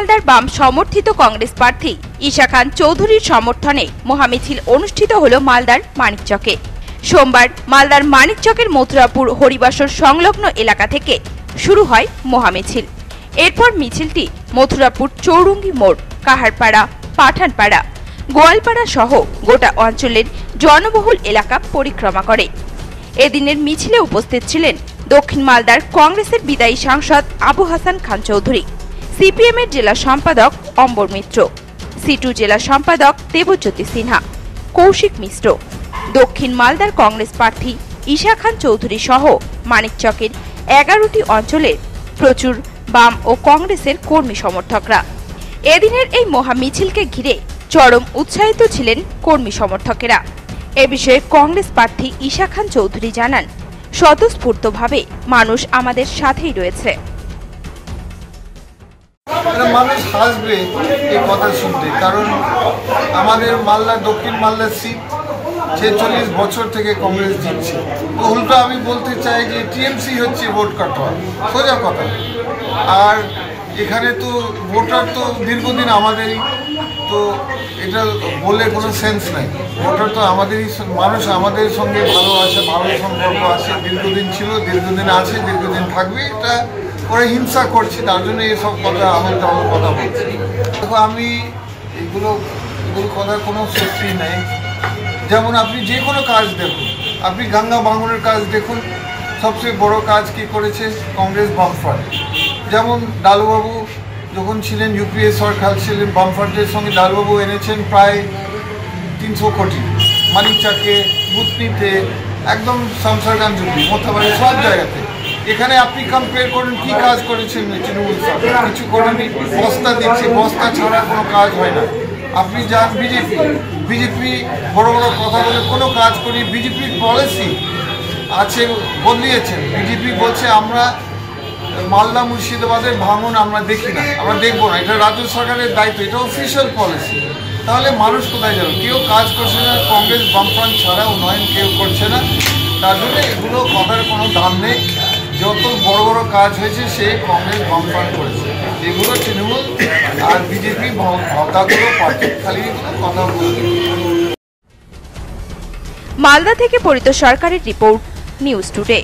মালদার বাম সমর্থিত কংগ্রেস প্রার্থী ঈশা খান চৌধুরীর সমর্থনে মহামিছিল অনুষ্ঠিত হল মালদার মানিকচকে। সোমবার মালদার মানিকচকের মথুরাপুর হরিবাসর সংলগ্ন এলাকা থেকে শুরু হয় মহামিছিল। এরপর মিছিলটি মথুরাপুর চৌরঙ্গি মোড়, কাহারপাড়া, পাঠানপাড়া, গোয়ালপাড়া সহ গোটা অঞ্চলের জনবহুল এলাকা পরিক্রমা করে। এদিনের মিছিলে উপস্থিত ছিলেন দক্ষিণ মালদার কংগ্রেসের বিদায়ী সাংসদ আবু হাসান খান চৌধুরী, সিপিএম-এর জেলা সম্পাদক অম্বর মিত্র, সিটু জেলা সম্পাদক দেবজ্যোতি সিনহা, কৌশিক মিশ্র, দক্ষিণ মালদার কংগ্রেস প্রার্থী ঈশা খান চৌধুরী সহ মানিকচকের 11টি অঞ্চলের প্রচুর বাম ও কংগ্রেসের কর্মী সমর্থকরা। এদিনের এই মহা মিছিলকে ঘিরে চরম উৎসাহিত ছিলেন কর্মী সমর্থকেরা। এ বিষয়ে কংগ্রেস প্রার্থী ঈশা খান চৌধুরী জানান, স্বতঃস্ফূর্তভাবে মানুষ আমাদের সাথেই রয়েছে। মানুষ হাসবে এই কথা শুনতে, কারণ আমাদের মালদা, দক্ষিণ মালদার সিট 46 বছর থেকে কংগ্রেস জিতছে। উল্টো আমি বলতে চাই যে টিএমসি হচ্ছে ভোট কাটা, সোজা কথা। আর এখানে তো ভোটার তো দীর্ঘদিন আমাদেরই, তো এটা বলে কোনো সেন্স নাই। ভোটার তো আমাদেরই, মানুষ আমাদের সঙ্গে ভালো আছে, ভালো সম্পর্ক আছে, দীর্ঘদিন ছিল, দীর্ঘদিন আছে, দীর্ঘদিন থাকবে। এটা ওরা হিংসা করছে, তার জন্য এইসব কথা আমার কথা বলছি। দেখো, আমি এগুলো কথার কোনো সত্যি নেই। যেমন আপনি যে কোনো কাজ দেখুন, আপনি গঙ্গা ভাঙনের কাজ দেখুন, সবচেয়ে বড় কাজ কি করেছে কংগ্রেস বামফ্রন্ট। যেমন ডালুবাবু যখন ছিলেন, ইউপিএ সরকার ছিলেন, বামফ্রন্টের সঙ্গে ডালুবাবু এনেছেন প্রায় 300 কোটি মানিকচকে, বুতনিতে, একদম শামসারগঞ্জ, মোথাবাড়ি, সব জায়গাতে। এখানে আপনি কম্পেয়ার করুন কি কাজ করেছেন তৃণমূল সরকার, কিছু করেনি। বস্তা দিচ্ছে, বস্তা ছাড়া কোনো কাজ হয় না। আপনি যান বিজেপি বড় বড় কথা বলে কোনো কাজ করি। বিজেপির পলিসি আছে, বদলিয়েছেন। বিজেপি বলছে আমরা মালদা মুর্শিদাবাদের ভাঙন আমরা দেখি না, আমরা দেখবো না, এটা রাজ্য সরকারের দায়িত্ব, এটা অফিসিয়াল পলিসি। তাহলে মানুষ কোথায় যাবে? কেউ কাজ করছে না, কংগ্রেস বামফ্রন্ট ছাড়া উন্নয়ন কেউ করছে না। তার জন্য এগুলো কথার কোনো দাম নেই। যত বড় বড় কাজ হয়েছে সে কংগ্রেস বামফ্রন্ট করেছে, এগুলো তৃণমূল আর বিজেপি ভাবনাগুলো পার্টি খালি কথা বলবে। মালদা থেকে পরিত সরকারের রিপোর্ট, নিউজ টুডে।